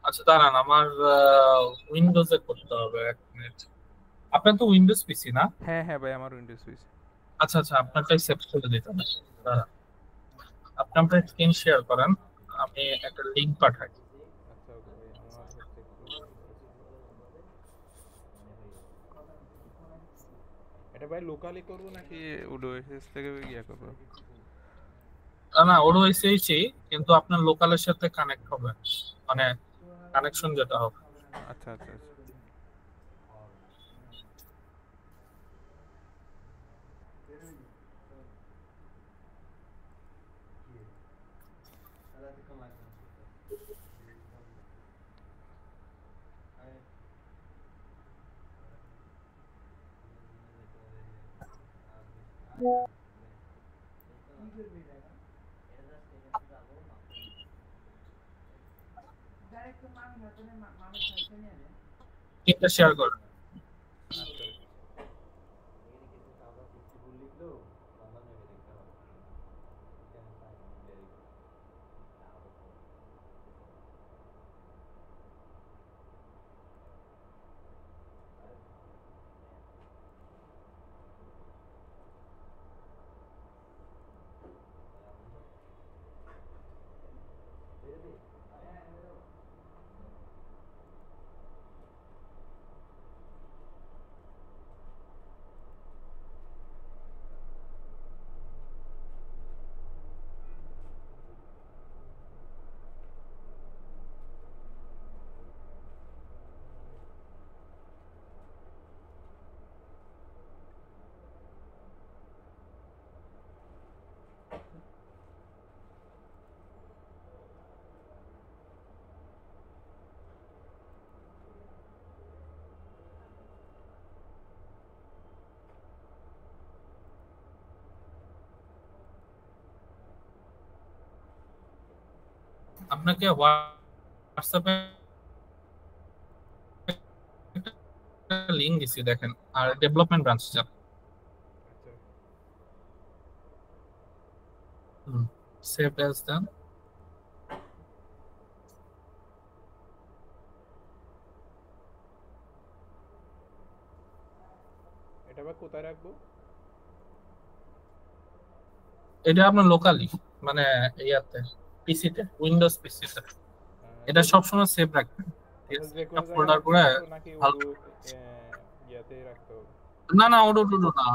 আচ্ছা দাঁড়ান, আমার উইন্ডোজে করতে হবে, 1 মিনিট। আপনার তো উইন্ডোজ পিসি না? হ্যাঁ হ্যাঁ ভাই, আমার উইন্ডোজ সুইচ। আচ্ছা আচ্ছা, আপনারটাই সেভ করে দিতে হবে। দাঁড়ান, আপনি আপনার স্ক্রিন শেয়ার করেন, আমি একটা লিংক পাঠাই। আচ্ছা ওকে ভাই, আমার হচ্ছে একটু এটা ভাই লোকালি করবো নাকি ওডোএসএস থেকে ইয়া করবো? না, ওরও এসেছি, কিন্তু আপনার লোকালের সাথে কানেক্ট হবে, মানে কানেকশন যেটা হবে। আচ্ছা আচ্ছা আচ্ছা। লিংকটা শেয়ার করেন। আচ্ছা ওকে। আপনাকে হোয়াটসঅ্যাপে লিংক দিছি, দেখেন, আর ডেভেলপমেন্ট ব্রাঞ্চ যান। আচ্ছা সেভ অ্যাজ দেন। এটা আবার কোথায় রাখবো? এটা আপনার লোকালি, মানে ইয়াতে, পিসিতে, উইন্ডোজ পিসিতে। এটা যে সবসময় সেভ রাখবেন, ঠিক আচ্ছা, আছে? যে একটা কোনো জায়গায় ফোল্ডার রাখতে করে পারবো নাকি ভালো। ওডো ইয়াতেই রাখতে হবে? না না, ওডো টুডো না,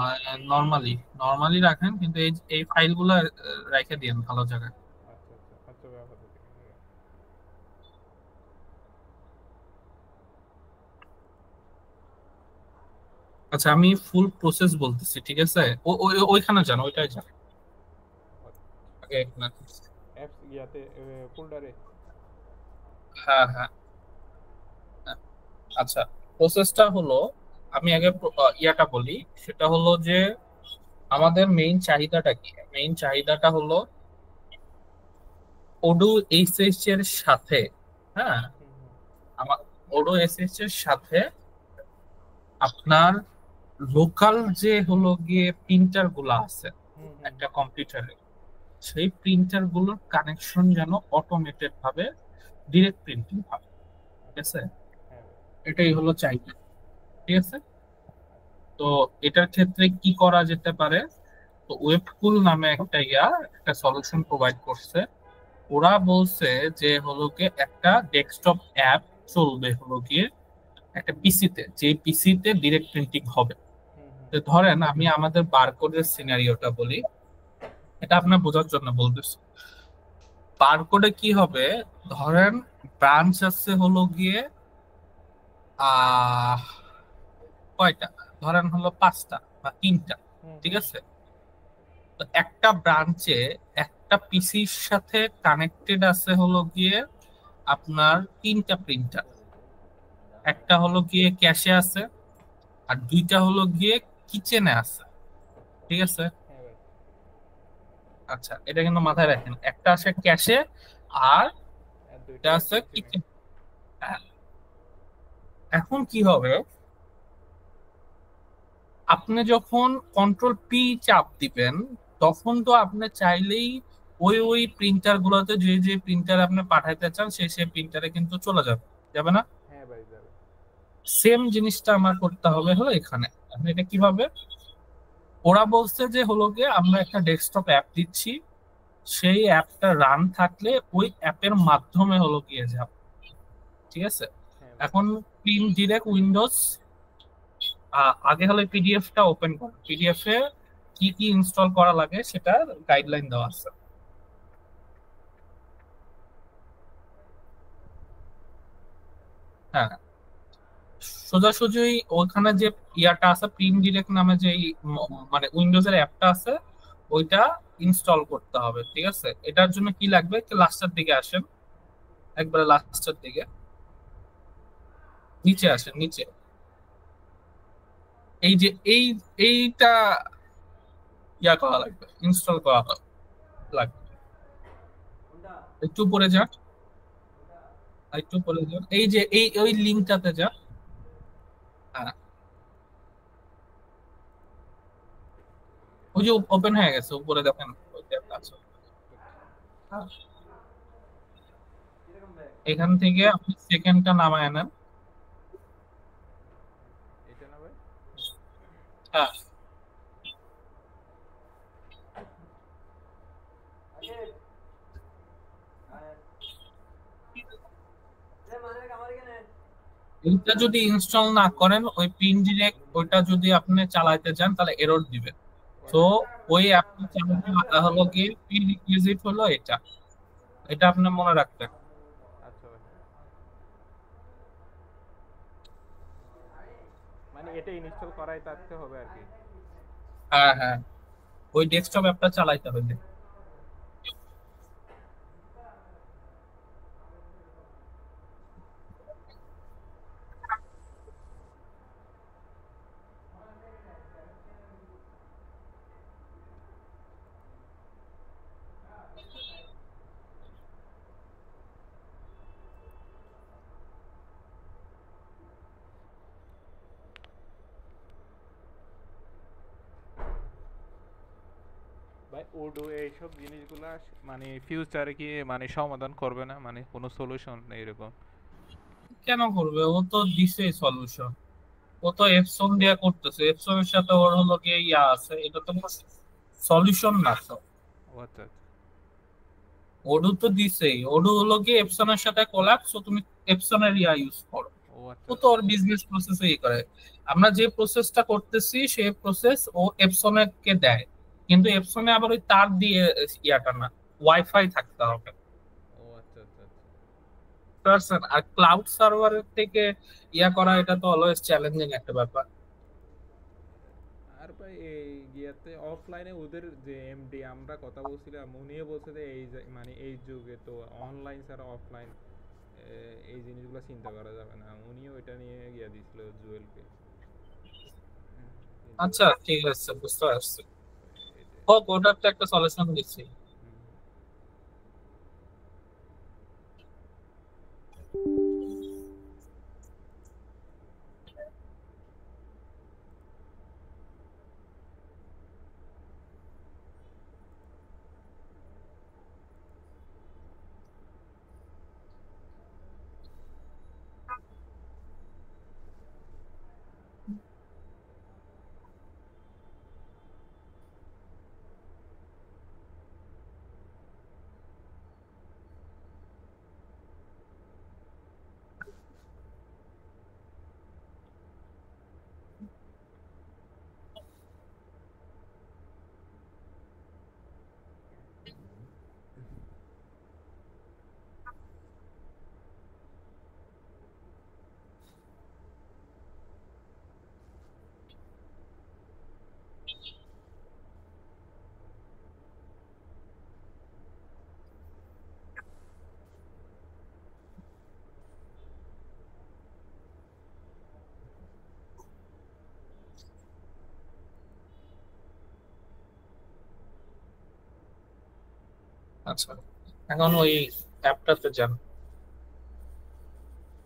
নর্মালি নর্মালি রাখেন, কিন্তু এই এই ফাইলগুলো রেখে দিন ভালো জায়গায়। আচ্ছা আচ্ছা আচ্ছা ভাই, আপাতত এখানে রাখ। আচ্ছা, আমি ফুল প্রসেস বলতেছি, ঠিক আছে? ওইখানে যান, ওইটাই যান আগে এখানে। অ্যাপস ইয়াতে ফোল্ডারে। হ্যাঁ হ্যাঁ হ্যাঁ। আচ্ছা, প্রসেসটা হলো, আমি আগে ইয়াটা বলি। সেটা হলো যে আমাদের মেইন চাহিদাটা কি? মেইন চাহিদাটা হলো ওডো এসএস এর সাথে, হ্যাঁ, হুম হুম আমার ওডো এসএস এর সাথে আপনার লোকাল যে হলো গিয়ে প্রিন্টার গুলা আছে হুম হুম একটা হুম। কম্পিউটারে, সেই প্রিন্টার গুলোর কানেকশন যেন অটোমেটেড ভাবে ডিরেক্ট প্রিন্টিং হয়, ঠিক আচ্ছা। আছে? হ্যাঁ ভাই। এটাই হলো চাহিদা, ঠিক আছে? তো এটার ক্ষেত্রে কি করা যেতে পারে? তো ওয়েবকুল নামে একটা একটা সলিউশন প্রোভাইড করছে। ওরা বলছে যে হলো গিয়ে একটা ডেস্কটপ অ্যাপ চলবে হলো গিয়ে একটা পিসিতে, যে পিসিতে ডিরেক্ট প্রিন্টিং হবে। হুম হুম তো ধরেন আমি আমাদের বারকোডের সিনারিওটা বলি, এটা আপনার বোঝার জন্য বলতেছি। বারকোডে কি হবে? ধরেন ব্রাঞ্চ আছে হলো গিয়ে আহ কয়টা, ধরেন হলো 5টা বা 3টা, হুম ঠিক হুম। আছে? তো একটা ব্রাঞ্চে একটা পিসির সাথে কানেক্টেড আছে হলো গিয়ে আপনার 3টা প্রিন্টার। একটা হলো গিয়ে ক্যাশে আছে, আর 2টা হলো গিয়ে কিচেনে আছে, ঠিক আছে? হ্যাঁ ভাই। আচ্ছা, এটা কিন্তু মাথায় রাখেন, একটা আছে ক্যাশে আর আর এটা দুইটা আছে কিচেনে। কিচেন। এখন কি হবে? আপনি যখন কন্ট্রোল পি চাপ দিবেন, তখন তো আপনি চাইলেই ওই ওই প্রিন্টার গুলোতে যে যে প্রিন্টার আপনি পাঠাইতে চান সেই সেই প্রিন্টারে কিন্তু চলে যাবে, যাবে না? হ্যাঁ ভাই যাবে। সেম জিনিসটা আমার করতে হবে হলো এখানে। এখন এটা কিভাবে? ওরা বলছে যে হলো গিয়ে আমরা একটা ডেস্কটপ অ্যাপ দিচ্ছি, সেই অ্যাপটা রান থাকলে ওই অ্যাপের মাধ্যমে হলো গিয়ে যাবে, ঠিক আছে? হ্যাঁ ভাই। এখন প্রিন্ট ডিরেক্ট উইন্ডোজ, আগে হলো পিডিএফটা ওপেন করো, পিডিএফ এ কি কি ইনস্টল করা লাগে সেটা গাইডলাইন দেওয়া আছে। হ্যাঁ, সোজাসুজি ওখানে যে ইয়াটা আছে প্রিন্ট ডিরেক্ট নামে যে মানে উইন্ডোজের অ্যাপটা আছে, ওইটা ইনস্টল করতে হবে, ঠিক আছে? এটার জন্য কি লাগবে, লাস্টের দিকে আসেন, একবারে লাস্টের দিকে, নিচে আসেন, নিচে। এই যে এইটা ইয়া করা লাগবে, ইনস্টল করা লাগবে। একটু পরে যান, একটু পরে যান, এই যে এই ওই লিঙ্কটাতে যান। হ্যাঁ, ওই যে ওপেন হয়ে গেছে, উপরে দেখেন ওই যে একটা আছে। হ্যাঁ, এখান থেকে আপনি সেকেন্ডটা নামায় নেন। এটা না ভাই? হ্যাঁ, এইটা যদি ইনস্টল না করেন, ওই পিন ডিরেক্ট ওইটা যদি আপনি চালাইতে চান তাহলে এরর দিবে। ও তো আচ্ছা। ওই অ্যাপটা চালাতে হলো গিয়ে প্রি রিকুইজিট হলো এটা, এটা আপনি মনে রাখবেন। আচ্ছা ভাই, মানে এটা ইনস্টল করাই থাকতে হবে আর কি। হ্যাঁ হ্যাঁ, ওই ডেস্কটপ অ্যাপটা চালাইতে হবে। ভাই ওডো এইসব জিনিসগুলা মানে ফিউচারে কি মানে সমাধান করবে না, মানে কোনো সলিউশন নেই এরকম? কেন করবে, ও তো দিছে সলিউশন। ও তো এপসন দিয়ে করতেছে, এপসনের সাথে ওর হলো গিয়ে ইয়া আছে, এটা তো সলিউশন না তো। ও আচ্ছা আচ্ছা। ওডু তো দিছেই, ওডু হলো গিয়ে এপসনের সাথে কোলাপস, ও তুমি এপসনের ইয়া ইউজ করো। ও আচ্ছা ও তো আচ্ছা। ওর বিজনেস প্রসেসে ই করে। আমরা যে প্রসেসটা করতেছি সেই প্রসেস ও এপসনকে দেয়, কিন্তু এপসনে আবার ওই তার দিয়ে ইয়াটা না, ওয়াইফাই থাকতে হবে। ও আচ্ছা আচ্ছা আচ্ছা। পারছেন? আর ক্লাউড সার্ভারের থেকে ইয়া করা এটা তো অলওয়েজ চ্যালেঞ্জিং একটা ব্যাপার। আর ভাই এই ইয়াতে অফলাইনে ওদের যে এমডি আমরা কথা বলছিলাম, উনিও বলছে যে মানে এই যুগে তো অনলাইন ছাড়া অফলাইন এই জিনিসগুলো চিন্তা করা যাবে না। উনিও এটা নিয়ে গিয়া দিছিল জুয়েলকে। কিন্তু আচ্ছা ঠিক আছে, বুঝতে পারছি। এটা হোক, ওটার তো একটা সলিউশন দিচ্ছি। হুম। আচ্ছা, এখন ওই অ্যাপটাতে যান,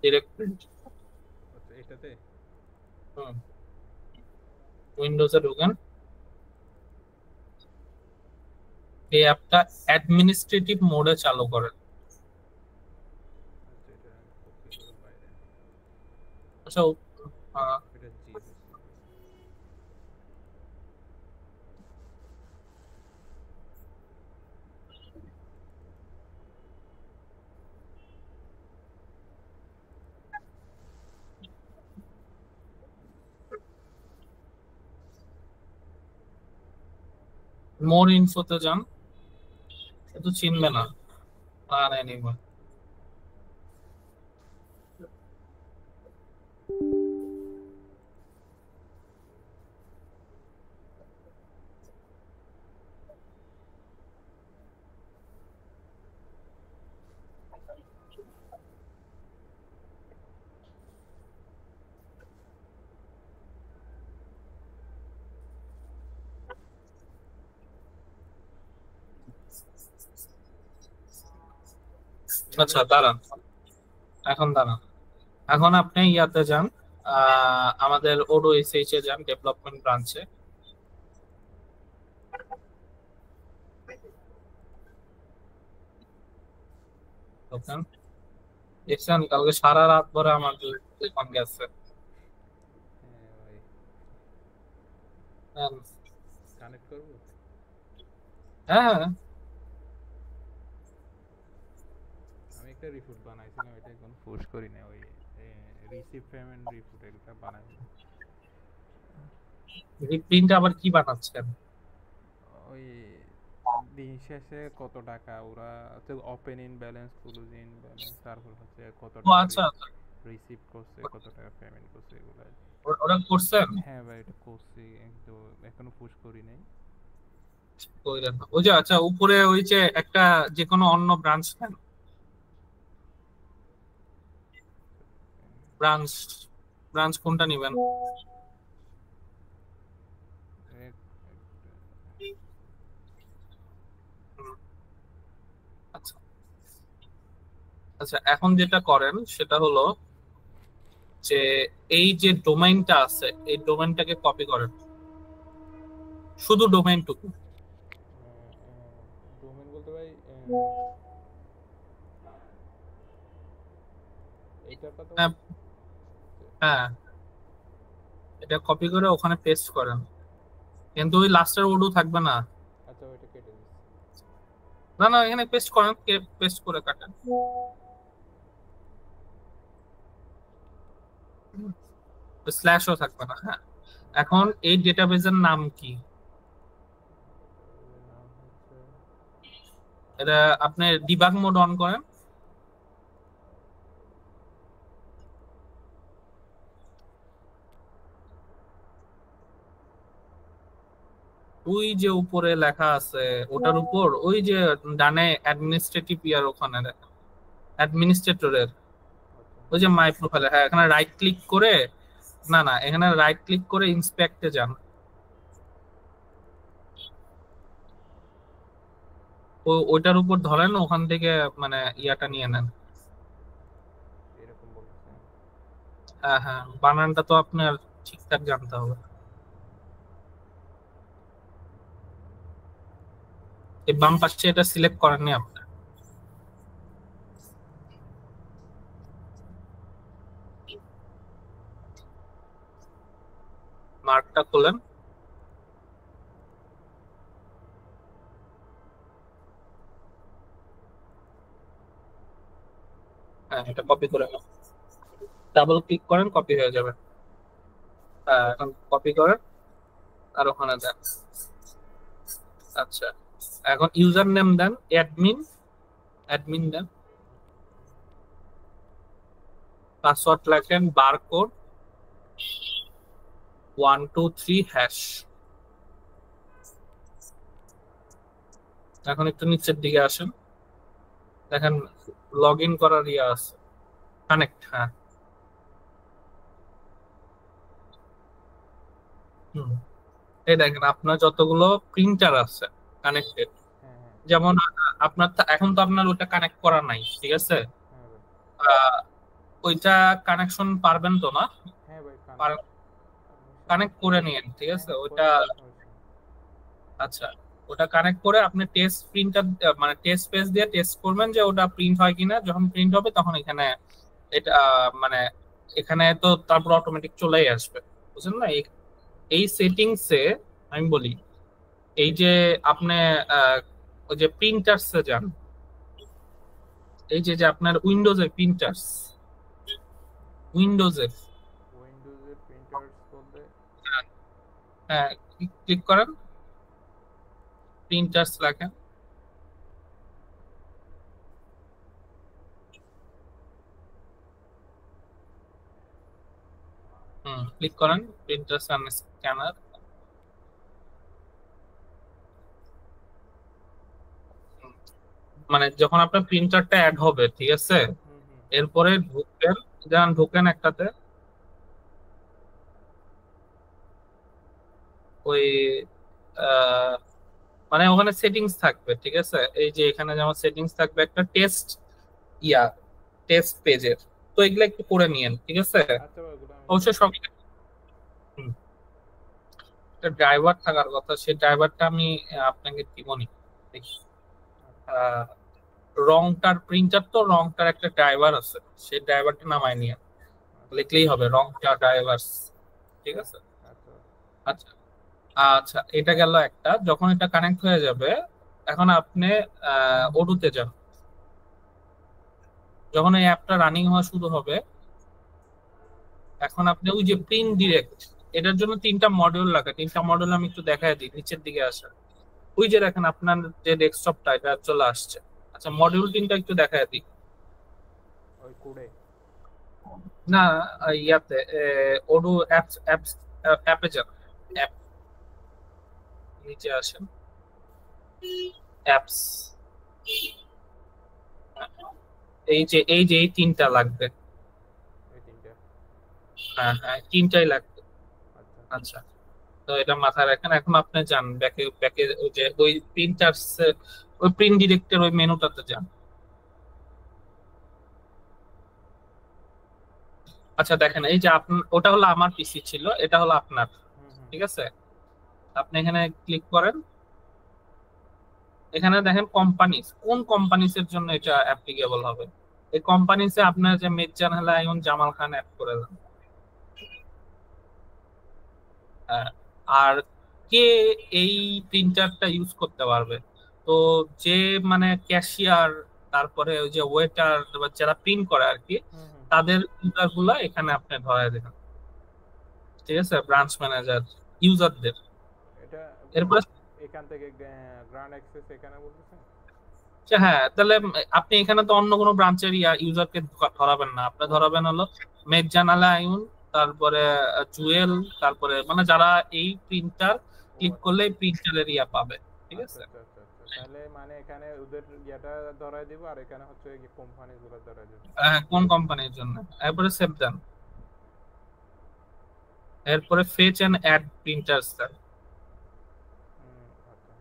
ডিরেক্ট প্রিন্ট। আচ্ছা এটাতে। হুম, উইন্ডোজে ঢুকেন। এই অ্যাপটা অ্যাডমিনিস্ট্রেটিভ মোডে চালু করেন। আচ্ছা, এটা কপি করে বাইরে। আচ্ছা আহ, এটা জিরো মোর ইনফোতে যান, এ তো চিনবে না। আর এনিওয়ে, আচ্ছা এবার। দাঁড়ান, এখন দাঁড়ান। এখন আপনি ইয়াতে যান, আমাদের ওডো এসএইচ এ যান, ডেভেলপমেন্ট ব্রাঞ্চে। ওখান দেখছেন কালকে সারা রাত ধরে আমার টেলিফোন গেছে। হ্যাঁ ভাই, হ্যাঁ কানেক্ট করবো। হ্যাঁ। আমি একটা রিপোর্ট বানাইছিলাম, এটা এখন পোস্ট করি না। ওই রিসিভ পেমেন্ট রিপোর্ট এটা বানাই। রিপ্রিন্ট আবার কি বানাচ্ছেন? ওই দিন শেষে কত টাকা ওরা হচ্ছে open in balance, close in balance, তারপর হচ্ছে কত ও টাকা আচ্ছা আচ্ছা, রিসিভ করছে, কত টাকা পেমেন্ট করছে, এগুলো আর কি। ওরা করছেন। হ্যাঁ ভাই, এটা করছি, কিন্তু এখনো পুশ করি নাই। কইলেন না। ওই যে আচ্ছা উপরে ওই যে একটা যে কোনো অন্য ব্রাঞ্চ নেন, ব্রাঞ্চ ব্রাঞ্চ কোনটা নিবেন? হুম, আচ্ছা আচ্ছা, এখন যেটা করেন সেটা হলো যে এই যে ডোমাইনটা আছে এই ডোমেইনটাকে কপি করেন, শুধু ডোমেইনটুকু। ডোমেন বলতে ভাই, এইটার কথা হ্যাঁ বলছি। হ্যাঁ, এটা কপি করে ওখানে পেস্ট করেন, কিন্তু ওই লাস্টের ওডু থাকবে না। আচ্ছা, ওইটা কেটে দিচ্ছি। না না, এখানে পেস্ট করেন, পেস্ট করে কাটেন। স্ল্যাশও থাকবে না, হ্যাঁ। এখন এই ডেটাবেজের নাম কি? এর নাম হচ্ছে এটা আপনি ডিবাগ মোড অন করেন। ওই যে উপরে লেখা আছে ওটার উপর ওই যে ডানে অ্যাডমিনিস্ট্রেটিভ ইয়ার ওখানে অ্যাডমিনিস্ট্রেটরের আচ্ছা। ওই যে মাই প্রোফাইলে, হ্যাঁ এখানে রাইট ক্লিক করে, না না এখানে রাইট ক্লিক করে ইন্সপেক্টে যান। ওইটার উপর ধরেন, ওখান থেকে মানে ইয়াটা নিয়ে নেন। এরকম বলতেছে। হ্যাঁ হ্যাঁ, বানানটা তো আপনার ঠিকঠাক জানতে হবে। এই বাম পাশে এটা সিলেক্ট করেননি আপনি? মার্কটা খোলেন। হ্যাঁ এটা কপি করে নাও, ডাবল ক্লিক করেন কপি হয়ে যাবে। হ্যাঁ এখন কপি করেন আর ওখানে দেন। আচ্ছা, এখন ইউজার নেম দেন অ্যাডমিন, অ্যাডমিন দেন। পাসওয়ার্ড লেখেন বারকোড 123#। এখন একটু নিচের দিকে আসেন, দেখেন লগ ইন করার ইয়ে আছে, কানেক্ট, হ্যাঁ। হুম, এই দেখেন আপনার যতগুলো প্রিন্টার আছে কানেক্টেড, হ্যাঁ হ্যাঁ যেমন আপনার এখন তো আপনার ওটা কানেক্ট করা নাই, ঠিক আছে? হ্যাঁ ভাই। আহ, ওইটা কানেকশন পারবেন তো না? হ্যাঁ ভাই, কানেক্ট কানেক্ট করে নিন, ঠিক হ্যাঁ আছে হ্যাঁ, ওইটা। করে নিছি, সমস্যা নেই। আচ্ছা, ওটা কানেক্ট করে আপনি টেস্ট প্রিন্টার মানে টেস্ট পেজ দিয়ে টেস্ট করবেন যে ওটা প্রিন্ট হয় কিনা। যখন প্রিন্ট হবে তখন এখানে এটা মানে এখানে তো তারপর অটোমেটিক চলেই আসবে, বুঝলেন না? এই সেটিংসে আমি বলি, এই যে আপনি ওই যে প্রিন্টার্সে যান, এই যে যে আপনার উইন্ডোজের প্রিন্টার্স, উইন্ডোজের, উইন্ডোজের প্রিন্টার্স বলতে হ্যাঁ ক্লিক করেন, প্রিন্টার্স লেখেন, ক্লিক করেন প্রিন্টার্স এন্ড স্ক্যানার। মানে যখন আপনার প্রিন্টারটা অ্যাড হবে, ঠিক আছে, হুম হুম এরপরে ঢুকবেন, যেমন ঢুকেন একটাতে, ওই আহ, মানে ওখানে সেটিংস থাকবে, ঠিক আছে, এই যে এখানে যেমন সেটিংস থাকবে একটা টেস্ট ইয়া টেস্ট পেজের, তো এগুলো একটু করে নিয়েন, ঠিক আছে। আচ্ছা ভাই, ওগুলো আমি অবশ্যই করে সব নিচ্ছি। একটা ড্রাইভার থাকার কথা, সেই ড্রাইভারটা আমি আপনাকে দিব নি, দেখি। আচ্ছা রংটার প্রিন্টার তো রংটার একটা ড্রাইভার আছে, সেই ড্রাইভারটা নামায় নিয়ে আচ্ছা লিখলেই হবে রংটা ড্রাইভার্স, ঠিক আছে। আচ্ছা আচ্ছা, আচ্ছা এটা গেল একটা। যখন এটা কানেক্ট হয়ে যাবে, এখন আপনি ওডুতে যান। যখন এই অ্যাপটা রানিং হওয়া শুরু হবে, এখন আপনি ওই যে প্রিন্ট ডিরেক্ট, এটার জন্য তিনটা মডিউল লাগে, তিনটা মডিউল আমি একটু দেখাই দিই, নিচের দিকে আসা, ওই যে দেখেন আপনার যে ডেস্কটপটা এটা চলে আসছে। আচ্ছা মডিউল তিনটা একটু দেখাই দিই। ওই কোডে না, ইয়াতে ওডু অ্যাপস অ্যাপস অ্যাপে যান, অ্যাপ, নিচে আসেন, অ্যাপস, এই যে এই তিনটা লাগবে। ওই তিনটা। হ্যাঁ হ্যাঁ তিনটাই লাগবে। আচ্ছা আচ্ছা, তো এটা মাথায় রাখেন। এখন আপনি যান ব্যাকে, ব্যাকে ওই যে ওই প্রিন্টার্স, ওই প্রিন্ট ডিরেক্টর ওই মেনুটাতে যান। আচ্ছা দেখেন, এই যে আপনার ওটা হলো আমার পিসি ছিল, এটা হলো আপনার, হুম হুম ঠিক আছে। আপনি এখানে ক্লিক করেন, এখানে দেখেন কোম্পানিজ, কোন কোম্পানিজ এর জন্য এটা অ্যাপ্লিকেবল হবে। এই কোম্পানিজে আপনার যে মির্জান আলাইন জামাল খান অ্যাড করে দেন। হ্যাঁ, আর কে এই প্রিন্টারটা ইউজ করতে পারবে, তো যে মানে ক্যাশিয়ার, তারপরে ওই যে ওয়েটার বা যারা প্রিন্ট করে আর কি, হুম হুম তাদের ইউজার গুলা এখানে আপনি ধরায় দেবেন, ঠিক আছে, ব্রাঞ্চ ম্যানেজার ইউজারদের। এটা এরপরে এখান থেকে গ্র্যান্ড অ্যাক্সেস এখানে বলতেছেন? হ্যাঁ, তাহলে আপনি এখানে তো অন্য কোনো ব্রাঞ্চের ইউজারকে ধরাবেন না, আপনি ধরাবেন হলো মেঘজান আলা আইন, তারপরে জুয়েল, তারপরে মানে যারা এই প্রিন্টার ও ক্লিক আচ্ছা করলে প্রিন্টারের ইয়া পাবে, ঠিক আচ্ছা আছে। আচ্ছা আচ্ছা আচ্ছা, তাহলে মানে এখানে ওদের ইয়েটা ধরাই দিব আর এখানে হচ্ছে কোম্পানি গুলো ধরাই দিব। কোন কোম্পানির জন্য, এরপরে সেভ দেন, এরপরে ফেচ এন্ড অ্যাড প্রিন্টার্স দেন। আচ্ছা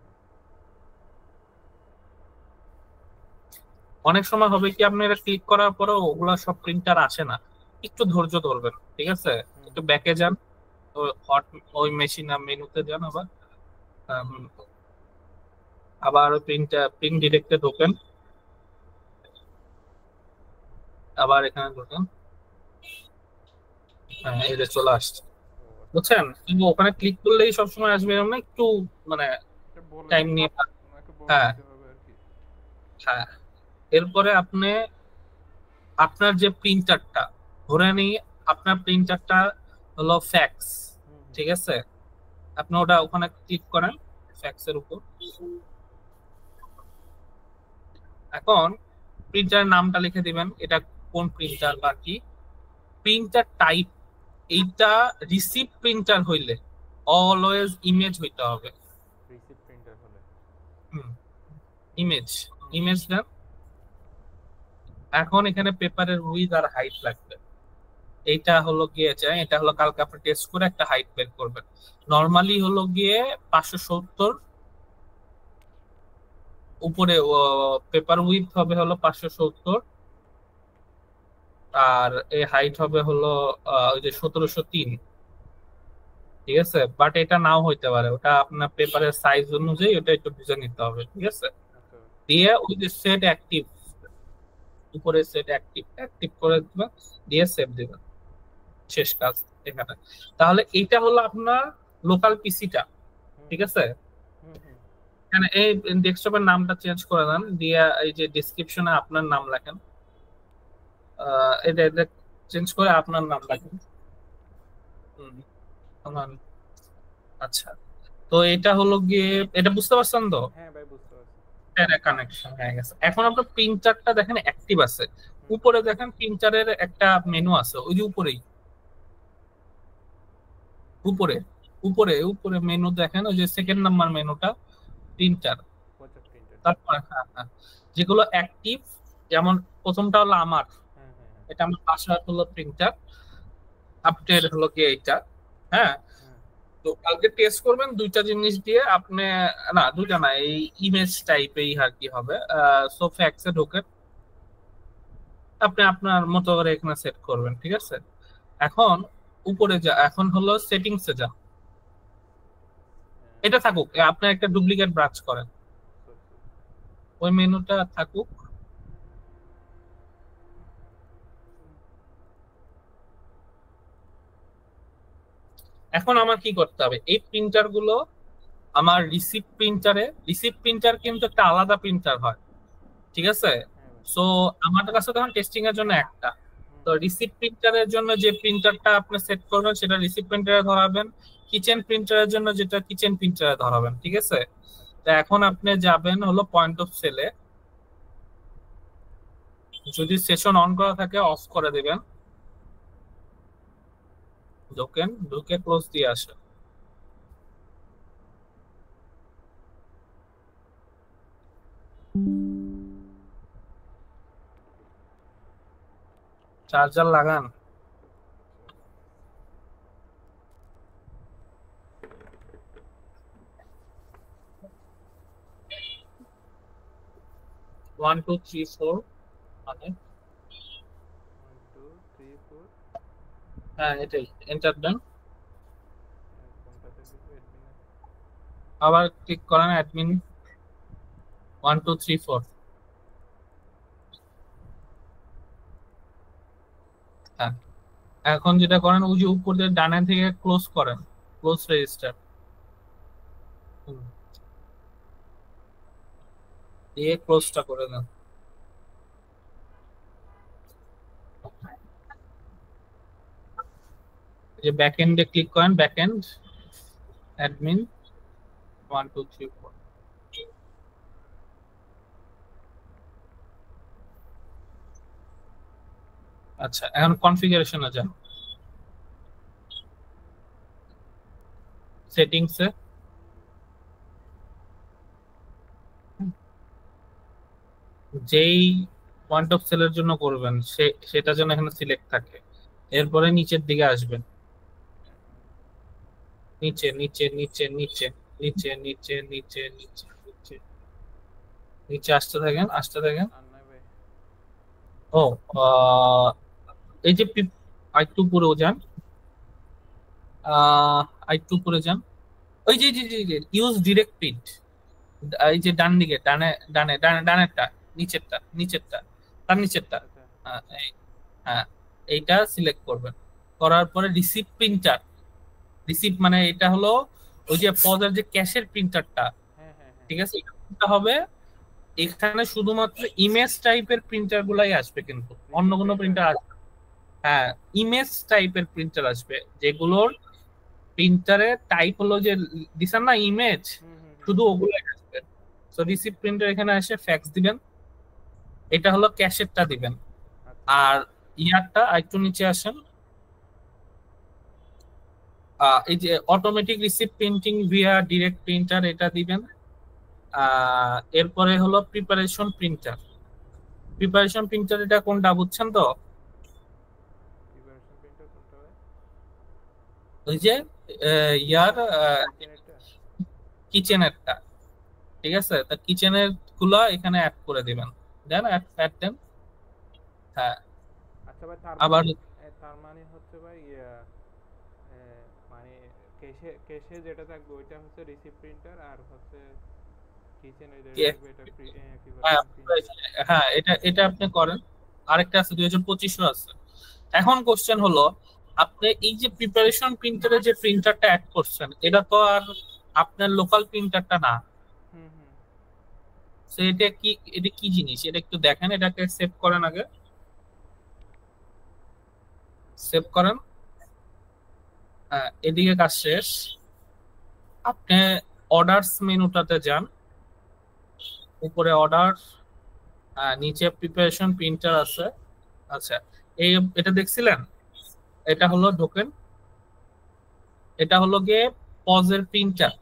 অনেক সময় হবে কি আপনি এটা ক্লিক করার পরেও ওগুলা সব প্রিন্টার আসে না, একটু ধৈর্য ধরবেন, ঠিক আছে। হুম একটু হুম ব্যাকে যান, হট ওই মেশিন মেনুতে যান, আবার আবার প্রিন্ট ডিরেক্টে ঢোকেন, আবার এখানে ঢোকেন, হ্যাঁ এই যে চলে আসছে, ও আচ্ছা, বুঝছেন। কিন্তু ওখানে ক্লিক করলেই সবসময় আসবে এরকম না, একটু মানে এটা বলে টাইম নিয়ে। ওনাকে বলে হ্যাঁ দিতে হবে আর কি। হ্যাঁ, এরপরে আপনি আপনার যে প্রিন্টারটা, ধরে নিই আপনার প্রিন্টারটা হলো ফ্যাক্স, হুম হুম ঠিক আছে, আপনি ওটা ওখানে ক্লিক করেন ফ্যাক্সের উপর। এখন প্রিন্টারের নামটা লিখে দিবেন, এটা কোন প্রিন্টার বা কি প্রিন্টার টাইপ, এইটা রিসিভ প্রিন্টার হইলে অলওয়েজ ইমেজ হইতে হবে। রিসিভ প্রিন্টার হলে ইমেজ, ইমেজ দেন। এখন এখানে পেপারের উইথ আর হাইট লাগবে, এইটা হলো গিয়ে যায়, এটা হলো কালকে আপনি টেস্ট করে একটা হাইট বের করবেন। নর্মালি হলো গিয়ে 570, উপরে পেপার উইথ হবে হলো 570, আর এই হাইট হবে হলো ওই যে 1703, ঠিক আছে, বাট এটা নাও হইতে পারে, ওটা আপনার পেপারের সাইজ অনুযায়ী ওটা একটু বুঝে নিতে হবে, ঠিক আছে। আচ্ছা দিয়ে ওই যে সেট অ্যাক্টিভ, উপরে সেট অ্যাক্টিভ অ্যাক্টিভ করে দিবেন, দিয়ে সেভ দিবেন, শেষ কাজ এখানে। তাহলে এইটা হলো আপনার লোকাল পিসিটা, হুম ঠিক হুম আছে। হুম হুম এখানে এই ডেস্কটপের নামটা চেঞ্জ করে দেন, দিয়ে এই যে ডেসক্রিপশনে আপনার নাম লেখেন, এটা এটা চেঞ্জ করে আপনার নাম লেখেন। হুম, আমার- আচ্ছা, তো এটা হলো গিয়ে, এটা বুঝতে পারছেন তো? হ্যাঁ ভাই বুঝতে পারছি। কানেকশন হয়ে গেছে। এখন আপনার প্রিন্টারটা দেখেন অ্যাক্টিভ আছে, হুম হুম উপরে দেখেন প্রিন্টারের একটা মেনু আছে, ওই যে উপরেই, উপরে উপরে উপরে মেনু দেখেন, ওই যে সেকেন্ড নাম্বার মেনুটা, প্রিন্টার। WhatsApp printer. তারপর হ্যাঁ হ্যাঁ, যেগুলো অ্যাক্টিভ, যেমন প্রথমটা হলো আমার, হ্যাঁ হ্যাঁ হ্যাঁ এটা আমার বাসার হলো প্রিন্টার, আপডেট হলো গিয়ে এইটা। হ্যাঁ, হ্যাঁ তো কালকে টেস্ট করবেন দুইটা জিনিস দিয়ে আপনি, না দুইটা না, এই ইমেজ টাইপ এই আর কি হবে। সো ফ্যাক্সে ঢোকে, আপনি আপনার মতো করে এখানে সেট করবেন, ঠিক আছে। এখন উপরে যা, এখন হলো সেটিংসে যা, হ্যাঁ, এটা থাকুক, আপনি একটা ডুপ্লিকেট ব্রাঞ্চ করেন, করছি। ওই মেনুটা থাকুক। এখন আমার কি করতে হবে, এই প্রিন্টার গুলো আমার রিসিপ্ট প্রিন্টার কিন্তু একটা আলাদা প্রিন্টার হয়, ঠিক আছে। হ্যাঁ ভাই। সো আমাদের কাছে তখন টেস্টিং এর জন্য একটা, হুম তো হুম রিসিপ্ট প্রিন্টারের জন্য যে প্রিন্টারটা আপনি সেট করবেন সেটা রিসিপ্ট প্রিন্টারে ধরাবেন, কিচেন প্রিন্টারের জন্য যেটা কিচেন প্রিন্টারে ধরাবেন, ঠিক আছে। আচ্ছা। তো এখন আপনি যাবেন হলো পয়েন্ট অফ সেলে, যদি সেশন অন করা থাকে অফ করে দিবেন, ঢোকেন, ঢুকে ক্লোজ দিয়ে আসেন। চার্জার লাগান। 1 2 3 4, মানে 1 2 3 4। হ্যাঁ এটাই, এন্টার দেন, কোনটাতে দিব অ্যাডমিনে? আবার ক্লিক করেন অ্যাডমিন, 1 2 3 4। হ্যাঁ, এখন যেটা করেন ওই যে উপর দিয়ে ডানে থেকে ক্লোজ করেন, ক্লোজ রেজিস্টার, দিয়ে ক্লোজটা করে দেন। এই যে ব্যাক এন্ডে ক্লিক করেন, ব্যাক এন্ড অ্যাডমিন 1 2 3 4। আচ্ছা, এখন কনফিগারেশনে যান, সেটিংসে, যেই পয়েন্ট অফ সেলের জন্য করবেন সেটা যেন এখানে সিলেক্ট থাকে। এরপরে নিচের দিকে আসবেন, নিচে নিচে নিচে নিচে নিচে নিচে নিচে নিচে নিচে নিচে আসতে থাকেন, আসতে থাকেন। আর নাই ভাই। ও, আহ, এই যে আরেকটু উপরেও যান, আরেকটু উপরে যান, ওই যে ইউজ ডিরেক্ট প্রিন্ট, এই যে ডান দিকে, ডানে ডানে ডানে ডানেরটা, নিচেরটা নিচেরটা, তার নিচেরটা, আচ্ছা। হ্যাঁ, এইটা সিলেক্ট করবেন। করার পরে রিসিপ্ট প্রিন্টার, রিসিপ্ট মানে এটা হলো ওই যে পদের যে ক্যাশের প্রিন্টারটা, হ্যাঁ হ্যাঁ হ্যাঁ। ঠিক আছে, এটা হবে। এখানে শুধুমাত্র ইমেজ টাইপের প্রিন্টার গুলাই আসবে, কিন্তু অন্য রিসিপ্ট কোনো প্রিন্টার। প্রিন্টার আসবে না। হ্যাঁ, ইমেজ টাইপের প্রিন্টার আসবে, যেগুলোর প্রিন্টারের টাইপ হলো যে দিছেন না ইমেজ, হুম হুম হুম। শুধু ওগুলাই আসবে। তো রিসিপ্ট প্রিন্টার এখানে এসে ফ্যাক্স দিবেন, এটা হলো ক্যাশেরটা দিবেন। আচ্ছা। আর ইয়ারটা একটু নিচে আসেন, এই যে automatic receipt printing via direct printer, এটা দিবেন। এরপরে হলো প্রিপারেশন প্রিন্টার, প্রিপারেশন প্রিন্টার এটা কোনটা বুঝছেন তো? প্রিপারেশন প্রিন্টার কোনটা ভাই? ওই যে ইয়ার কিচেনেরটা? কিচেনেরটা, ঠিক আছে। তা কিচেনের গুলো এখানে অ্যাড করে দিবেন, দেন অ্যাড অ্যাড দেন। হ্যাঁ, আচ্ছা ভাই, আবার তার মানে হচ্ছে ভাই মানে ক্যাশে যেটা থাকবে ওইটা হচ্ছে রিসিপ্ট প্রিন্টার, আর হচ্ছে কিচেনে যেটা কে- থাকবে এটা হ্যাঁ প্রিপারেশন প্রিন্টার। হ্যাঁ, এটা এটা আপনি করেন। আরেকটা আছে 2025 আছে। এখন কোশ্চেন হলো, আপনি এই যে প্রিপারেশন প্রিন্টারে যে প্রিন্টারটা অ্যাড করছেন, এটা তো আর আপনার লোকাল প্রিন্টারটা না। হুম হুম। তো এটা কি জিনিস, এটা একটু দেখেন, এটাকে সেভ করেন আগে। সেভ করেন। হ্যাঁ, এদিকে কাজ শেষ। আপনি অর্ডারস মেনুটাতে যান, উপরে অর্ডার, নিচে প্রিপারেশন প্রিন্টার আছে। আচ্ছা, এই এটা দেখছিলেন? এটা হলো ঢোকেন, এটা হলো গিয়ে পজের প্রিন্টার।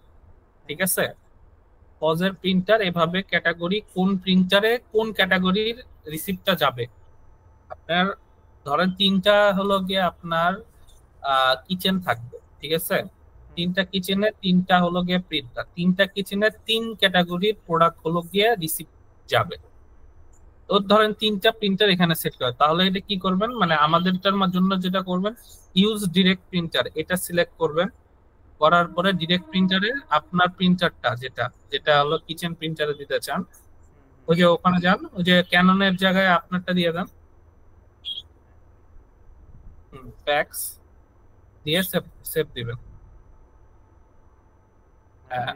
ঠিক হ্যাঁ। আছে, পজের প্রিন্টার এভাবে ক্যাটাগরি, কোন প্রিন্টারে কোন ক্যাটাগরির রিসিপ্টটা যাবে আপনার। ধরেন তিনটা হলো গিয়ে আপনার কিচেন থাকবে, ঠিক আছে? হুম তিনটা কিচেনে তিনটা হলো গিয়ে প্রিন্টার, তিনটা কিচেনের তিন ক্যাটাগরির প্রোডাক্ট হলো গিয়ে রিসিপ্ট যাবে। তো ধরেন তিনটা প্রিন্টার এখানে সেট করে, তাহলে এটা কি করবেন, মানে আমাদেরটার জন্য যেটা করবেন, ইউজ ডিরেক্ট প্রিন্টার এটা সিলেক্ট করবেন। করার পরে ডিরেক্ট প্রিন্টারে আপনার প্রিন্টারটা যেটা যেটা হলো কিচেন প্রিন্টারে দিতে চান, হুম হুম। ওই যে ওখানে যান, ওই যে ক্যাননের জায়গায় আপনারটা দিয়ে দেন, প্যাক্স দিয়ে সেভ সেভ দিবেন। মানে হ্যাঁ,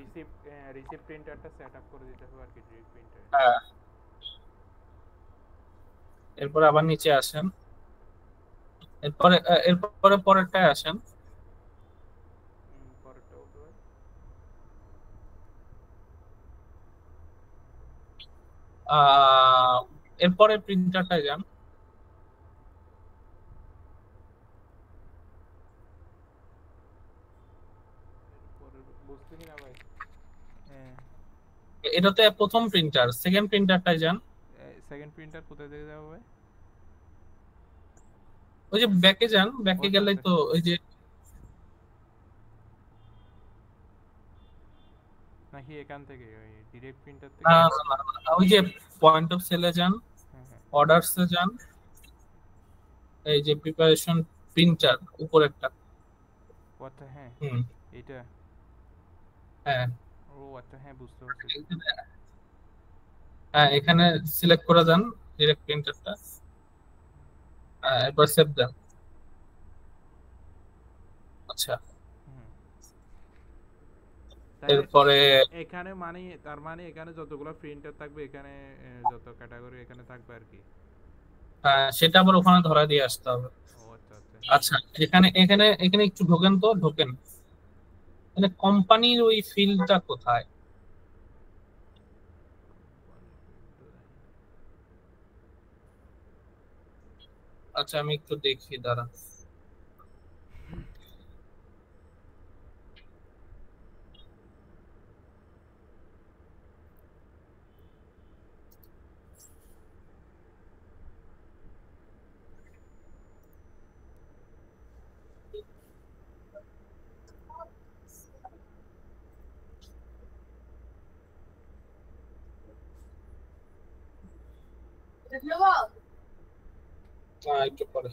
রিসিপ্ট প্রিন্টারটা সেট আপ করে দিতে হবে আর কি ডিরেক্ট প্রিন্টারে। হ্যাঁ। এরপরে আবার নিচে আসেন, এরপরে পরেরটায় আসেন। পরেরটা বলতে পারি। আহ এরপরে প্রিন্টারটায় যান। পরের বুঝতেছি না ভাই। হ্যাঁ। এটাতে প্রথম প্রিন্টার, সেকেন্ড প্রিন্টারটায় যান। সেকেন্ড প্রিন্টার কোথায় থেকে যাবো ভাই? ওই যে ব্যাকে যান, ও ব্যাকে আচ্ছা গেলেই আচ্ছা। তো ওই যে, নাকি এখান থেকে ওই ডিরেক্ট প্রিন্টার না থেকে? না না, না, ওই যে পয়েন্ট অফ সেলে যান, হ্যাঁ হ্যাঁ। অর্ডারসে যান, এই যে প্রিপারেশন প্রিন্টার উপরেরটা। ও আচ্ছা হ্যাঁ। হুম। এইটা। হ্যাঁ, ও আচ্ছা হ্যাঁ, বুঝতে পারছি। হ্যাঁ, এখানে সিলেক্ট করে দেন ডিরেক্ট প্রিন্টারটা, এরপর সেভ দেন। আচ্ছা, হুম। তাহলে এরপরে এখানে মানে তার মানে এখানে যতগুলো প্রিন্টার থাকবে এখানে যত ক্যাটাগরি এখানে থাকবে আর কি। সেটা আবার ওখানে ধরা দিয়ে আসতে হবে। ও আচ্ছা আচ্ছা হ্যাঁ আচ্ছা, হ্যাঁ। এখানে এখানে এখানে একটু ঢোকেন, তো ঢোকেন, মানে কোম্পানির ওই ফিল্ডটা কোথায়? আচ্ছা, আমি একটু দেখি, দাঁড়া। একটু পরে।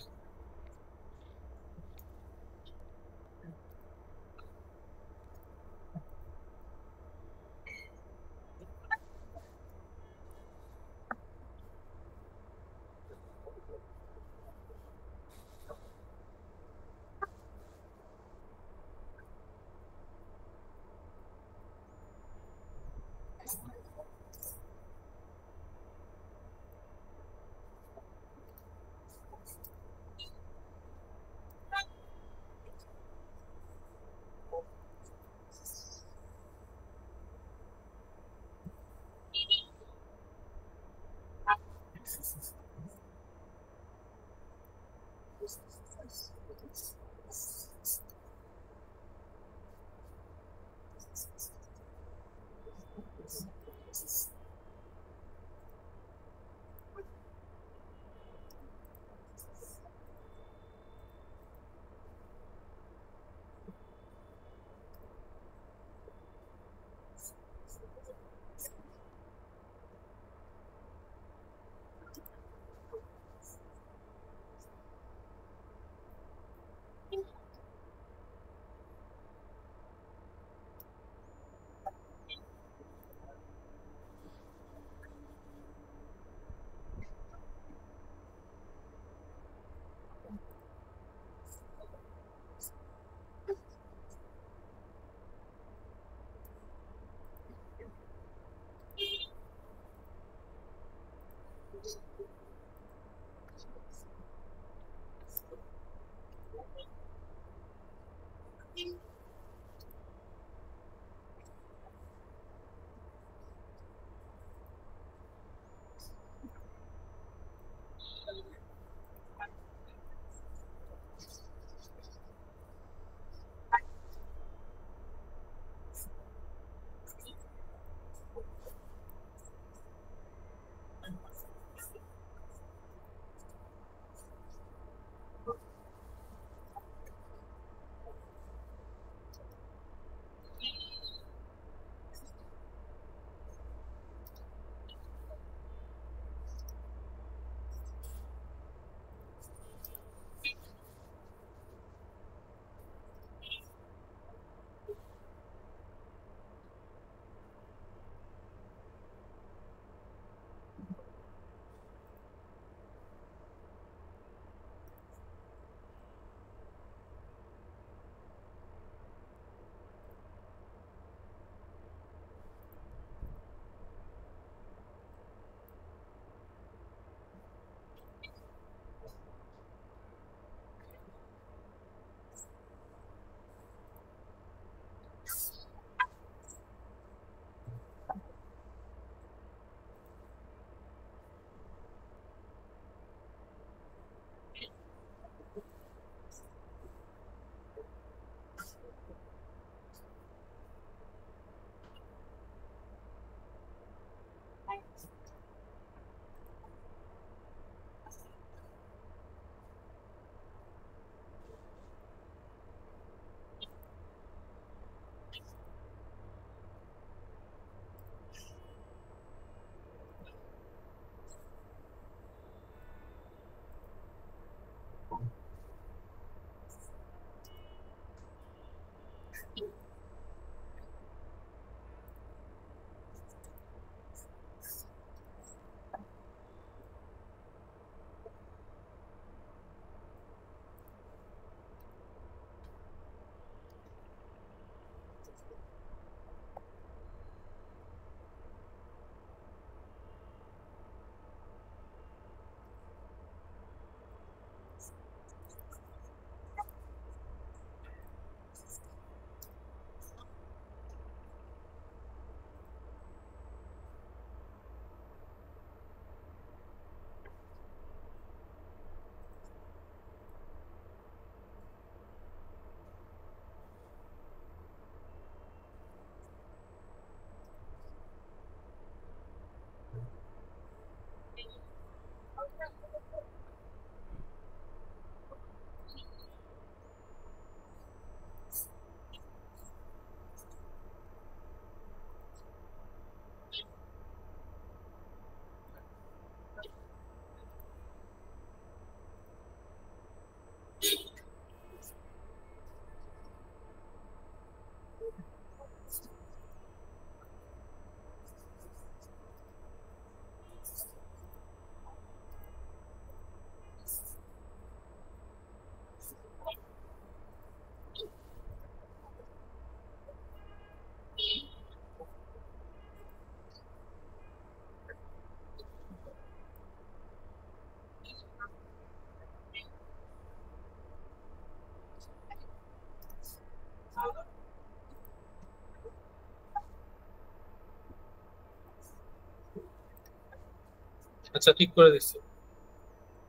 আচ্ছা, ঠিক করে দিচ্ছি।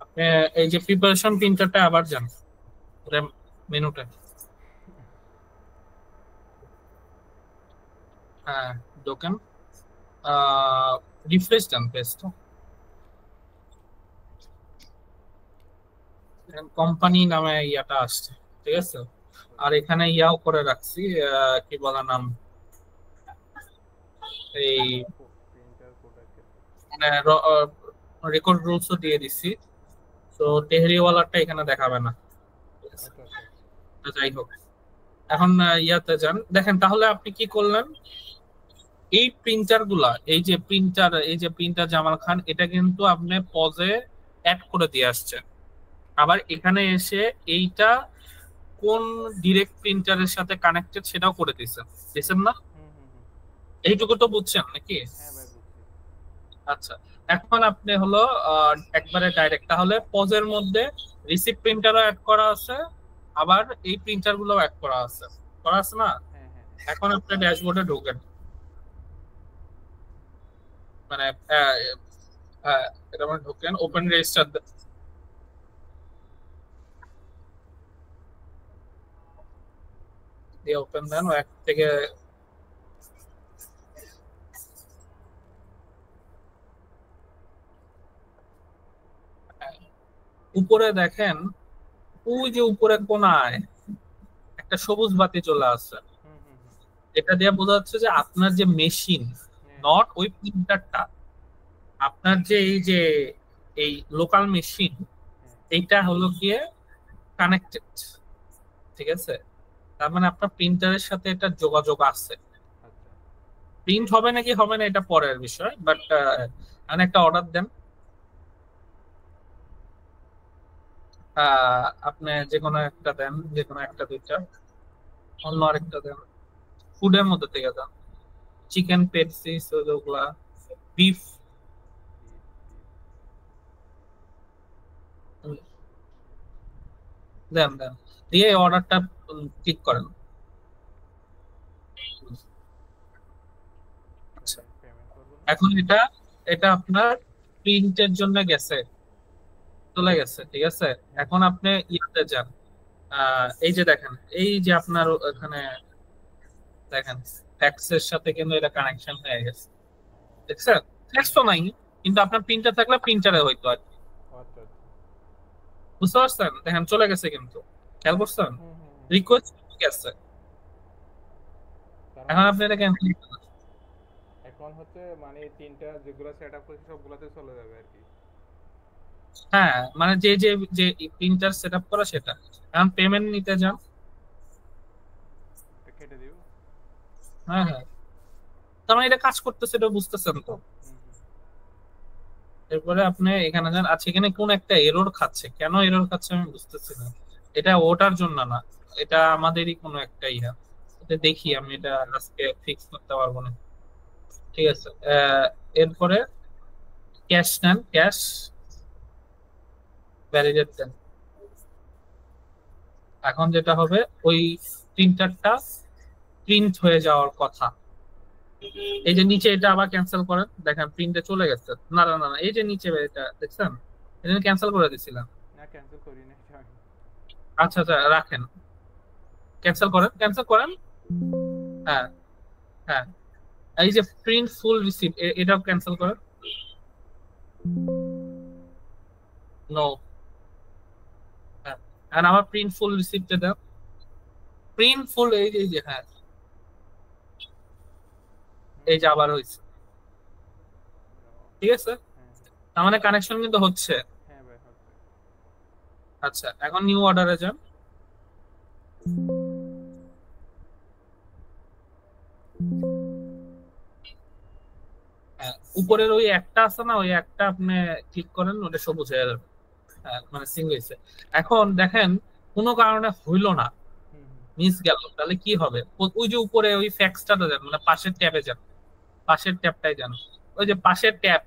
আপনি এই যে প্রিপারেশন প্রিন্টারটা আবার যান মেনুটা। হ্যাঁ, ঢোকেন, রিফ্রেশ দেন পেজটা। কোম্পানি নামে ইয়াটা আসছে, ঠিক আছে। আর এখানে ইয়াও করে রাখছি, কি বলে নাম, এই প্রিন্টার প্রোডাক্টের। মানে রেকর্ড রুলসও দিয়ে দিছি। তো টেহরিওয়ালাটা এখানে দেখাবে না, ঠিক আছে। আচ্ছা আচ্ছা। তো যাই হোক, এখন ইয়াতে যান, দেখেন তাহলে আপনি কি করলেন। এই প্রিন্টার গুলা, এই যে প্রিন্টার জামাল খান, এটা কিন্তু আপনি পজে অ্যাড করে দিয়ে আসছেন। আবার এখানে এসে এইটা কোন ডিরেক্ট প্রিন্টারের সাথে কানেক্টেড সেটাও করে দিয়েছেন, দিয়েছেন না? হুম হুম হুম। এইটুকু তো বুঝছেন নাকি? হ্যাঁ ভাই বুঝছি। আচ্ছা, এখন আপনি হলো একবারে ডাইরেক্ট, তাহলে পজের মধ্যে রিসিপ্ট প্রিন্টারও অ্যাড করা আছে, আবার এই প্রিন্টার গুলো অ্যাড করা আছে না। হ্যাঁ হ্যাঁ এখন আপনি ড্যাশবোর্ডে ঢোকেন, মানে এটা মানে ঢোকেন, ওপেন রেজিস্টার দিয়ে ওপেন দেন, ও এক থেকে উপরে দেখেন, ওই যে উপরে কোনায় একটা সবুজ বাতি চলে আসছে। হুম হুম হুম এটা দিয়ে বোঝা যাচ্ছে যে আপনার যে মেশিন, হ্যাঁ হ্যাঁ নট ওই প্রিন্টারটা, আপনার যে এই লোকাল মেশিন, হ্যাঁ এইটা হলো গিয়ে কানেক্টেড। ঠিক আছে, তার মানে আপনার প্রিন্টারের সাথে এটা যোগাযোগ আছে। আচ্ছা প্রিন্ট হবে নাকি হবে না এটা পরের বিষয়, বাট একটা অর্ডার দেন। আপনি যে কোনো একটা দেন, যে কোনো একটা দুইটা, অন্য আরেকটা দেন, ফুডের মধ্যে থেকে দেন, চিকেন পেপসি ওগুলা, বিফ বিট বিট দেন দেন, দিয়ে অর্ডারটা ক্লিক করেন। আচ্ছা, পেমেন্ট করবো না? এখন এটা এটা আপনার প্রিন্টের জন্য গেছে, চলে গেছে। ঠিক আছে, হ্যাঁ এখন আপনি ইয়াতে যান, এই যে দেখেন, এই যে আপনার ওখানে দেখেন ফ্যাক্সের সাথে কিন্তু এটা কানেকশন হয়ে গেছে। দেখছেন, ফ্যাক্স হ্যাঁ তো নাই, কিন্তু আপনার প্রিন্টার থাকলে প্রিন্টারে হইতো আর কি। আচ্ছা আচ্ছা বুঝতে পারছেন, দেখেন চলে গেছে কিন্তু, খেয়াল করছেন, হুম হুম হুম রিকোয়েস্ট গেছে। তার এখন মানে আপনি এটা ক্যান্সেল, এখন হচ্ছে মানে এই তিনটা যেগুলো সেট আপ করেছি সবগুলোতে চলে যাবে আর কি। হ্যাঁ মানে যে যে যে প্রিন্টার সেট আপ করা সেটা। এখন পেমেন্ট নিতে যান। এটা কেটে দিব। হ্যাঁ হ্যাঁ, তার মানে এটা কাজ করতেছে, এটা বুঝতেছেন তো। হুম হুম এরপরে আপনি এখানে যান। আচ্ছা, এখানে কোন একটা এরর খাচ্ছে, কেন এরর খাচ্ছে আমি বুঝতেছি না। এটা ওটার জন্য না, এটা আমাদেরই কোনো একটা ইয়া। এটা দেখি, আমি এটা আজকে ফিক্স করতে পারবো না। ঠিক আছে, এরপরে ক্যাশ নেন, ক্যাশ ভ্যালিডেট দেন। এখন যেটা হবে, ওই প্রিন্টারটা প্রিন্ট হয়ে যাওয়ার কথা। এই যে নিচে এটা আবার ক্যান্সেল করেন, দেখেন প্রিন্টে চলে গেছে। না না না না, এই যে নিচে এটা দেখছেন, এটা ক্যান্সেল করে দিছিলাম। না ক্যান্সেল করি না এটা আমি। আচ্ছা আচ্ছা, রাখেন, ক্যান্সেল করেন, ক্যান্সেল করেন। হ্যাঁ হ্যাঁ, এই যে প্রিন্ট ফুল রিসিপ্ট, এটাও ক্যান্সেল করেন। নো, হ্যাঁ, আর আমার প্রিন্ট ফুল রিসিপ্টে দাও, প্রিন্ট ফুল, এই যে হ্যাঁ, হুম এই যে আবার হয়েছে। ঠিক আছে, হ্যাঁ হ্যাঁ তার মানে কানেকশন কিন্তু হচ্ছে। হ্যাঁ ভাই হচ্ছে। আচ্ছা, এখন নিউ অর্ডারে যান। হ্যাঁ, উপরের ওই একটা আছে না, ওই একটা আপনি ক্লিক করেন, ওটা সবুজ হয়ে যাবে। হ্যাঁ, মানে সিঙ্গেল হয়েছে। এখন দেখেন কোনো কারণে হইলো না, হুম হুম মিস গেল, তাহলে কি হবে? ওই যে উপরে ওই ফ্যাক্সটাতে যান, মানে পাশের ট্যাবে যান, পাশের ট্যাবটাই যান, ওই যে পাশের ট্যাব,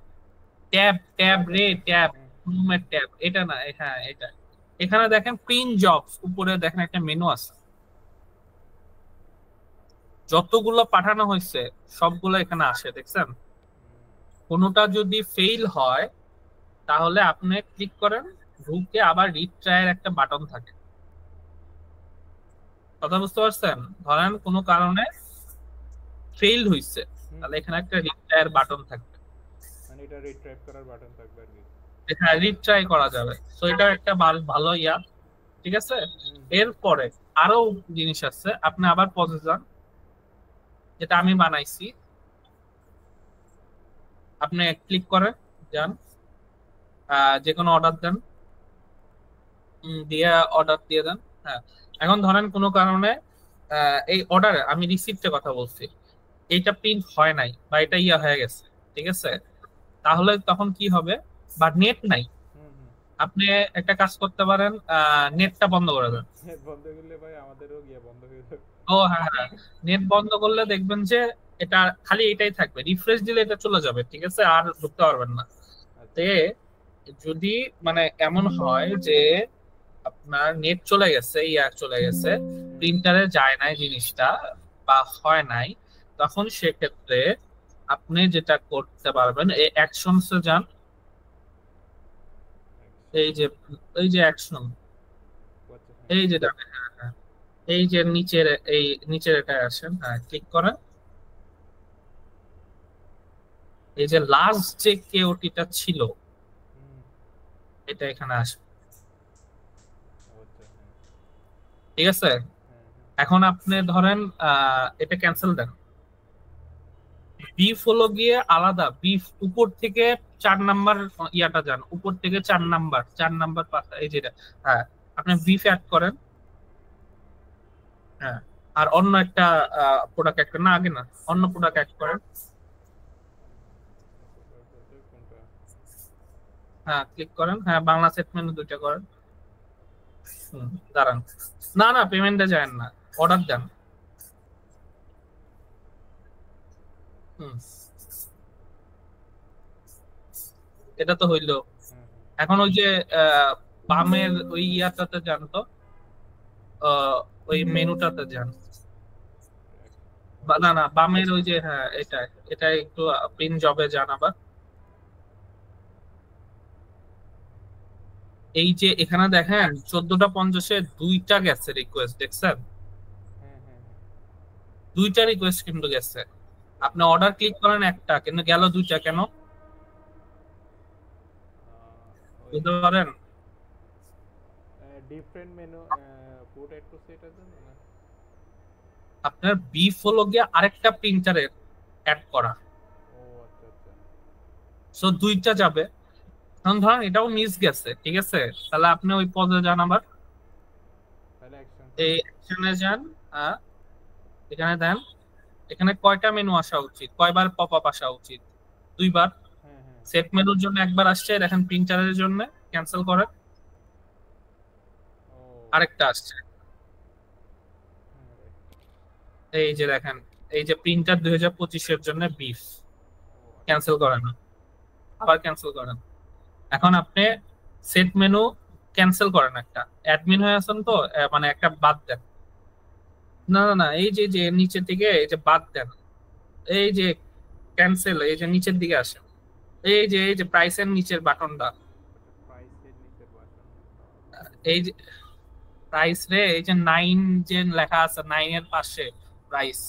ট্যাব ট্যাব আচ্ছা রে আচ্ছা আচ্ছা ট্যাব, হ্যাঁ রুমের ট্যাব, এটা না, হ্যাঁ এটা। এখানে দেখেন প্রিন্ট জবস, উপরে দেখেন একটা মেনু আছে, যতগুলো পাঠানো হয়েছে সবগুলো এখানে আসে, দেখছেন? কোনোটা যদি ফেইল হয় তাহলে আপনি ক্লিক করেন, ঢুকে আবার রিট্রাইয়ের একটা বাটন থাকে। কথা বুঝতে পারছেন? ধরেন কোনো কারণে ফেইল হইছে, হুম তাহলে হুম এখানে একটা রিট্রাইয়ের বাটন থাকবে, মানে এটা রিট্রাইভ করার বাটন থাকবে আর কি। এখানে রিট্রাই করা যাবে। তো এটা একটা ভালো ইয়া। ঠিক আছে, হুম হুম এরপরে আরো জিনিস আছে, আপনি আবার পজে যান, যেটা আমি বানাইছি, আপনি ক্লিক করেন, যান, যে কোনো অর্ডার দেন, দিয়ে অর্ডার দিয়ে দেন। হ্যাঁ, এখন ধরেন কোনো কারণে এই অর্ডারে আমি রিসিপ্টের কথা বলছি, এইটা প্রিন্ট হয় নাই বা এটা ইয়া হয়ে গেছে। ঠিক আছে, তাহলে তখন কি হবে? বা নেট নাই, হুম হুম আপনি একটা কাজ করতে পারেন, নেটটা বন্ধ করে দেন। নেট বন্ধ করলে ভাই আমাদেরও গিয়ে বন্ধ হয়ে যাবে। ও হ্যাঁ হ্যাঁ, নেট বন্ধ করলে দেখবেন যে এটা খালি এটাই থাকবে, রিফ্রেশ দিলে এটা চলে যাবে। ঠিক আছে, আর ঢুকতে পারবেন না। আচ্ছা তে যদি মানে এমন হয় যে আপনার নেট চলে গেছে, চলে গেছে, প্রিন্টারে যায় নাই জিনিসটা বা হয় নাই, তখন সেক্ষেত্রে আপনি যেটা করতে পারবেন, এই অ্যাকশনসে যান। এই যে অ্যাকশন, এই যে দেখেন, হ্যাঁ হ্যাঁ, এই যে নিচের, এই নিচের এটা আসেন, হ্যাঁ ক্লিক করেন। এই যে লাস্ট যে কেওটিটা ছিল এটা এখানে আসবে, ঠিক আছে? এখন আপনি ধরেন এটা ক্যান্সেল দেন। বিফ হলো গিয়ে আলাদা, বিফ উপর থেকে 4 নাম্বার ইয়াটা যান, উপর থেকে 4 নাম্বার পাতা, এই যেটা, হ্যাঁ আপনি বিফ অ্যাড করেন। হ্যাঁ, আর অন্য একটা প্রোডাক্ট অ্যাড করেন, না আগে না, অন্য প্রোডাক্ট অ্যাড করেন। হ্যাঁ ক্লিক করেন, হ্যাঁ বাংলা সেট মেনু 2টা করেন। দাঁড়ান, না না পেমেন্টে যান না, অর্ডার দেন। এটা তো হইলো। এখন ওই যে বামের ওই ইয়াটাতে যান তো, ওই মেনুটাতে যান। না না বামের ওই যে, হ্যাঁ এটা, এটা একটু পিন জবে যান আবার। এই যে এখানে দেখেন 14টা 50-এ 2টা গেছে রিকোয়েস্ট, দেখছেন? 2টা রিকোয়েস্ট কিন্তু গেছে। আপনি অর্ডার ক্লিক করেন একটা, কিন্তু গেল 2টা কেন বুঝতে পারেন? ডিফারেন্ট মেনু ফুড এড করছে এটার জন্য না? আপনার বিফ হলো গিয়ে আরেকটা প্রিন্টারে অ্যাড করা, ও আচ্ছা আচ্ছা। সো 2টা যাবে। এখন ধরেন এটাও মিস গেছে, ঠিক আছে, তাহলে আপনি ওই পদে যান আবার, তাহলে অ্যাকশন এই অ্যাকশনে যান, এখানে দেন। এখানে কয়টা মেনু আসা উচিত, কয়বার পপ আপ আসা উচিত? 2বার। হ্যাঁ হ্যাঁ সেট মেনুর জন্য একবার আসছে, দেখেন প্রিন্টারের জন্য ক্যান্সেল করেন, ও আরেকটা আসছে। এই যে দেখেন, এই যে প্রিন্টার 2025-এর জন্য বিফ, ক্যান্সেল করেন, আবার ক্যান্সেল করেন। এখন আপনি সেট মেনু ক্যান্সেল করেন, একটা অ্যাডমিন হয়ে আছেন তো, মানে একটা বাদ দেন। না না না, এই যে নিচের দিকে এই যে বাদ দেন, এই যে ক্যান্সেল, এই যে নিচের দিকে আসেন, এই যে প্রাইসের নিচের বাটনটা, প্রাইসের নিচে বাটন। এই যে প্রাইস রে, এই যে 9 যে লেখা আছে, 9-এর পাশে প্রাইস,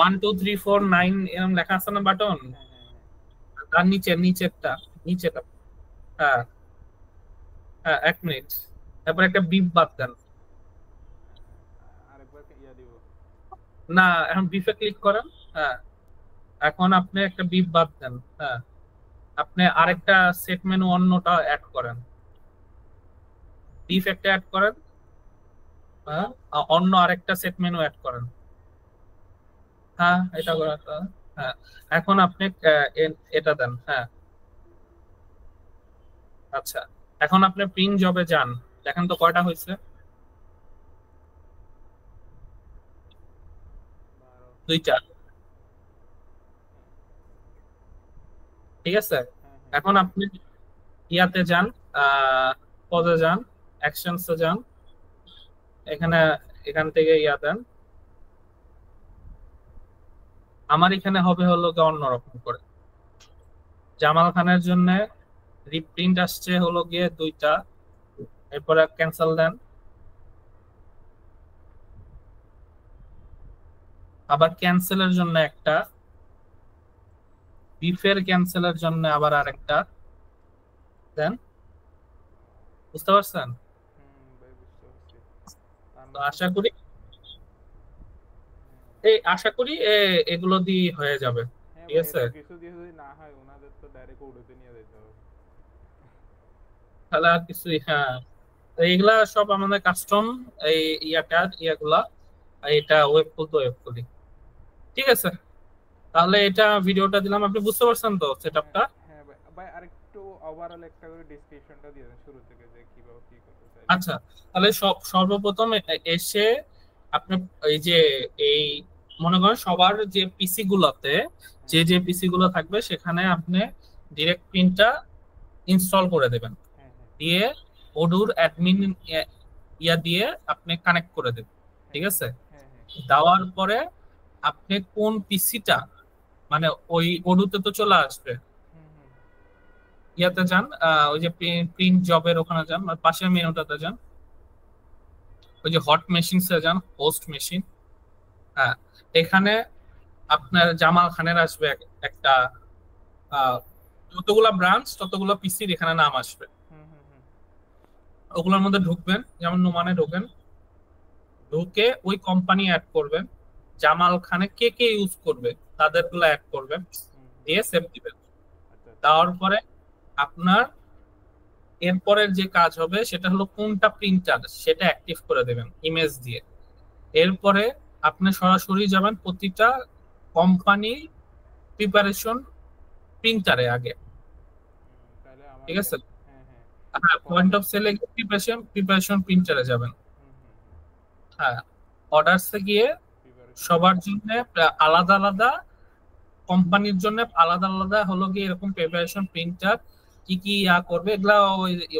1 2 3 4 9 এরকম লেখা আছে না বাটন, হ্যাঁ হ্যাঁ হ্যাঁ তার নিচেরটা, হ্যাঁ হ্যাঁ 1 মিনিট, তারপর একটা বিপ বাদ দেন। আরেকবার ইয়া দিব। না, এখন বিফে ক্লিক করেন। হ্যাঁ, এখন আপনি একটা বিপ বাদ দেন। হ্যাঁ, আপনি আরেকটা সেট মেনু অন্যটা অ্যাড করেন, বিফ একটা অ্যাড করেন। হ্যাঁ, অন্য আরেকটা সেট মেনু অ্যাড করেন। হ্যাঁ এটা করা তো। হ্যাঁ, এখন আপনি এটা দেন। হ্যাঁ আচ্ছা, এখন আপনি প্রিন্ট জবে যান, দেখেন তো কয়টা হয়েছে। 2টা, ঠিক আছে। হ্যাঁ হ্যাঁ এখন আপনি ইয়াতে যান, পদে যান, অ্যাকশনসে যান, এখানে, এখান থেকে ইয়া দেন। আমার এখানে হবে হলো গিয়ে অন্যরকম করে, জামাল খানের জন্য রিপ্রিন্ট আসছে হলো গিয়ে 2টা, এরপরে ক্যান্সেল দেন, আবার ক্যান্সেলের জন্য একটা, বিফের ক্যান্সেলের জন্য আবার আরেকটা দেন, বুঝতে পারছেন? ভাই বুঝতে পারছি। তার তো মানে আশা করি এগুলো দিয়ে হয়ে যাবে, হ্যাঁ ঠিক ভাই, আছে। এত কিছু দিয়ে যদি না হয় ওনাদের তো ডাইরেক্ট উড়োতে নিয়ে যেতে হবে। তাহলে আর কিছুই, হ্যাঁ, তো এইগুলা সব আমাদের কাস্টম, এই ইয়াগুলা, আর এটা ওয়েব ফুল তো ওয়েব ফুলি, ঠিক আছে। তাহলে এটা ভিডিওটা দিলাম, আপনি বুঝতে পারছেন তো হ্যাঁ সেটআপটা? হ্যাঁ ভাই, ভাই আরেকটু ওভারঅল একটা করে ডেসক্রিপশনটা দিয়ে দেন শুরু থেকে, যে কিভাবে কি করতে চাই। আচ্ছা, তাহলে সর্বপ্রথম এসে আপনি এই যে, এই মনে করেন সবার যে পিসি গুলোতে, যে পিসি গুলো থাকবে সেখানে আপনি ডিরেক্ট প্রিন্টটা ইনস্টল করে দেবেন, হ্যাঁ হ্যাঁ দিয়ে ওডুর অ্যাডমিন ইয়া দিয়ে আপনি কানেক্ট করে দেবেন, ঠিক আছে? হ্যাঁ হ্যাঁ দেওয়ার পরে আপনি কোন পিসিটা, মানে ওই ওডুতে তো চলে আসবে, হুম হুম ইয়াতে যান, ওই যে প্রিন্ট জবের ওখানে যান, আর পাশের মেনুটাতে যান, ওই যে হট মেশিনসে যান, হোস্ট মেশিন। হ্যাঁ, এখানে আপনার জামাল খানের আসবে একটা, যতগুলা ব্রাঞ্চ ততগুলো পিসির এখানে নাম আসবে। হুম হুম হুম ওগুলোর মধ্যে ঢুকবেন, যেমন নোমানে ঢোকেন, ঢুকে ওই কোম্পানি অ্যাড করবেন, জামাল খানে কে কে ইউজ করবে তাদের গুলো অ্যাড করবেন, হুম হুম। দিয়ে সেভ দিবেন। আচ্ছা আচ্ছা দেওয়ার পরে আপনার এরপরের যে কাজ হবে সেটা হলো কোনটা প্রিন্টার সেটা অ্যাক্টিভ করে দেবেন ইমেজ দিয়ে। এরপরে আপনি সরাসরি যাবেন প্রতিটা কোম্পানি প্রিপারেশন প্রিন্টারে আগে, তাহলে আমার ঠিক আছে? হ্যাঁ হ্যাঁ হ্যাঁ, পয়েন্ট পয়েন্ট অফ সেলে প্রিপারেশন প্রিন্টারে যাবেন। হুম হুম হুম হ্যাঁ, অর্ডারসে গিয়ে প্রিপারেশন সবার জন্য আলাদা আলাদা, কোম্পানির জন্য আলাদা আলাদা হলো গিয়ে এরকম প্রিপারেশন প্রিন্টার কি কি ইয়া করবে এগুলা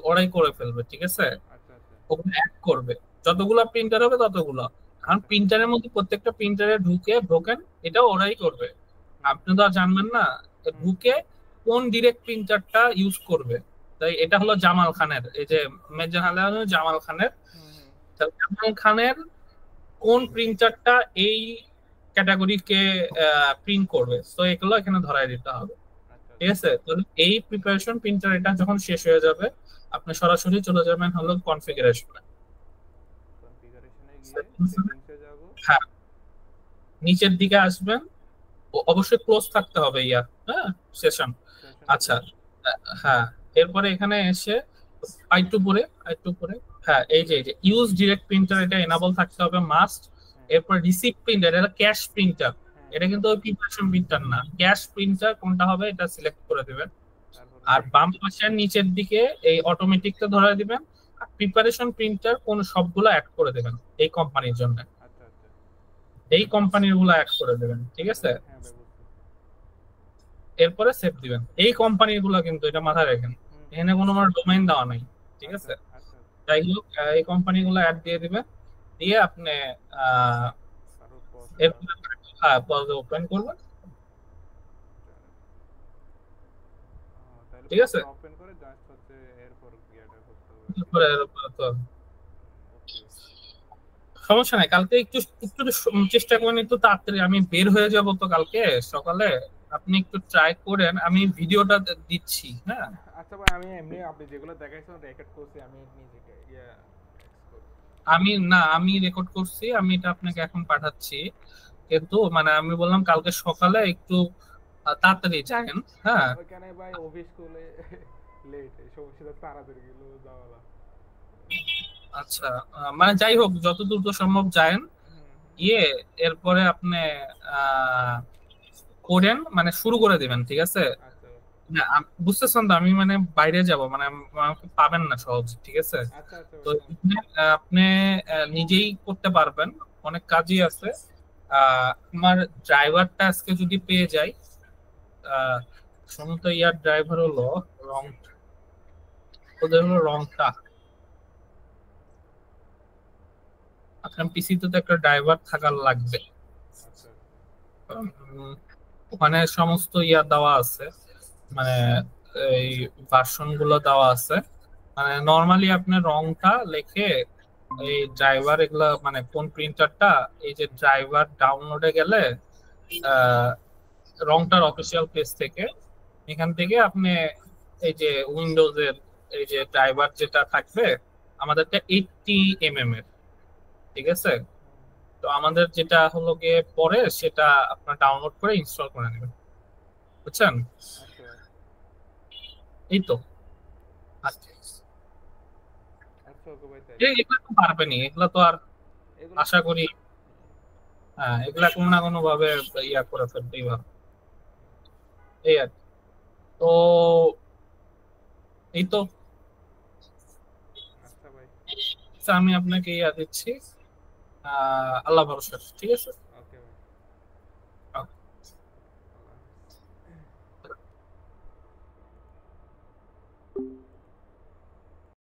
ওরাই করে ফেলবে, ঠিক আছে? আচ্ছা আচ্ছা ওখানে অ্যাড করবে, যতগুলো প্রিন্টার হবে ততগুলো। কারণ আচ্ছা প্রিন্টারের মধ্যে প্রত্যেকটা প্রিন্টারে ঢুকে ঢোকেন, এটা ওরাই করবে, হুম আপনি তো আর জানবেন না। হুম ঢুকে কোন ডিরেক্ট প্রিন্টারটা ইউজ করবে, তাই এটা হলো জামাল খানের, এই যে মেজর জামাল খানের। হুম হুম তাহলে জামাল খানের কোন প্রিন্টারটা এই ক্যাটাগরিকে প্রিন্ট করবে, তো এগুলো এখানে ধরায় দিতে হবে, আচ্ছা ঠিক আচ্ছা আছে? তাহলে এই প্রিপারেশন প্রিন্টার এটা যখন শেষ হয়ে যাবে, আপনি সরাসরি চলে যাবেন হলো কনফিগারেশনে। কনফিগারেশনে গিয়ে সেটিংসে যাব হ্যাঁ, নিচের দিকে আসবেন, অবশ্যই ক্লোজ থাকতে হবে ইয়া, হ্যাঁ, সেশন। সেশন আচ্ছা, ক্লোজ হ্যাঁ, এরপরে এখানে এসে আইটু পরে হ্যাঁ, এই যে ইউজ ডিরেক্ট প্রিন্টার এটা এনাবল থাকতে হবে মাস্ট। হ্যাঁ এরপর রিসিভ প্রিন্টার, এটা ক্যাশ প্রিন্টার, হ্যাঁ এটা হ্যাঁ কিন্তু ওই প্রিপারেশন প্রিন্টার না, ক্যাশ প্রিন্টার কোনটা হবে এটা সিলেক্ট করে দিবেন। তারপরে আর বাম পাশের নিচের দিকে এই অটোমেটিকটা ধরে দিবেন, আর প্রিপারেশন প্রিন্টার কোন সবগুলো অ্যাড করে দেবেন এই কোম্পানির জন্য, আচ্ছা আচ্ছা এই কোম্পানির গুলো অ্যাড করে দেবেন, ঠিক আচ্ছা আছে? হ্যাঁ ভাই বুঝছি এরপরে সেভ দিবেন। এই কোম্পানির গুলো কিন্তু এটা মাথায় রাখেন, হুম হুম এখানে কোনো আমার ডোমাইন দেওয়া নাই, ঠিক আচ্ছা আছে? আচ্ছা যাই হোক, এই কোম্পানি গুলো অ্যাড দিয়ে দিবেন, দিয়ে আপনি আহ কারো পজটা এরপরে হ্যাঁ ওপেন করবেন, তাহলে ঠিক আছে? পজটা ওপেন করে জাস্ট হচ্ছে এরপর গিয়াটা করতে হবে আর কি এরপরে তো ওকে সমস্যা নাই, কালকে একটু একটু চেষ্টা করেন একটু তাড়াতাড়ি, আমি বের হয়ে যাব তো কালকে সকালে, আপনি একটু ট্রাই করেন, আমি ভিডিওটা দিচ্ছি, হ্যাঁ। আচ্ছা ভাই আমি এমনি আপনি যেগুলো দেখাইছেন রেকর্ড করছি আমি নিজেকে ইয়া এক্স করব আমি রেকর্ড করছি, আমি এটা আপনাকে এখন পাঠাচ্ছি, কিন্তু মানে আমি বললাম কালকে সকালে একটু তাড়াতাড়ি যাবেন, হ্যাঁ। ওইখানে ভাই অফিস করলে লেট এই সমস্যাটা তাড়াতাড়ি গেল যাওয়ালা আচ্ছা, মানে যাই হোক যত দ্রুত সম্ভব যায়েন, হুম হুম গিয়ে এরপরে আপনি আহ করেন, মানে শুরু করে দিবেন, ঠিক আছে? আচ্ছা না, বুঝতেছেন তো, আমি মানে বাইরে যাব, মানে আমাকে পাবেন না সহজ, ঠিক আছে? আচ্ছা আচ্ছা তো ভাই সমস্যা এখানে, আপনি নিজেই করতে পারবেন, অনেক কাজই আছে। আমার ড্রাইভারটা আজকে যদি পেয়ে যাই, আহ সমস্ত ইয়ার ড্রাইভার হলো রং, ওদের হলো রংটা, আপনার পিসিতে তো একটা ড্রাইভার থাকার লাগবে। আচ্ছা আচ্ছা উম, ওখানে সমস্ত ইয়া দেওয়া আছে, মানে এই ভার্সন গুলো দেওয়া আছে, মানে নর্মালি আপনি রংটা লিখে এই ড্রাইভার এগুলা, মানে কোন প্রিন্টারটা, এই যে ড্রাইভার ডাউনলোডে গেলে আহ রংটার অফিসিয়াল পেজ থেকে, এখান থেকে আপনি এই যে উইন্ডোজের এই যে ড্রাইভার যেটা থাকবে, আমাদেরটা 80 mm এর, ঠিক আছে? হুম তো আমাদের যেটা হলো গিয়ে পরে সেটা আপনার ডাউনলোড করে ইনস্টল করে নেবেন, বুঝছেন? আচ্ছা ভাই এই তো। আচ্ছা, আচ্ছা ওকে ভাই তাইলে এগুলো তো পারবেনি, এগুলো তো আর এগুলো আশা করি, হ্যাঁ, এগুলা কোনো না কোনো ভাবে ইয়া করে ফেলতেই পারবে, এই আর কি। তো এই তো, আচ্ছা ভাই আচ্ছা, আমি আপনাকে ইয়া দিচ্ছি, আল্লাহ ভরসা, ঠিক আছে?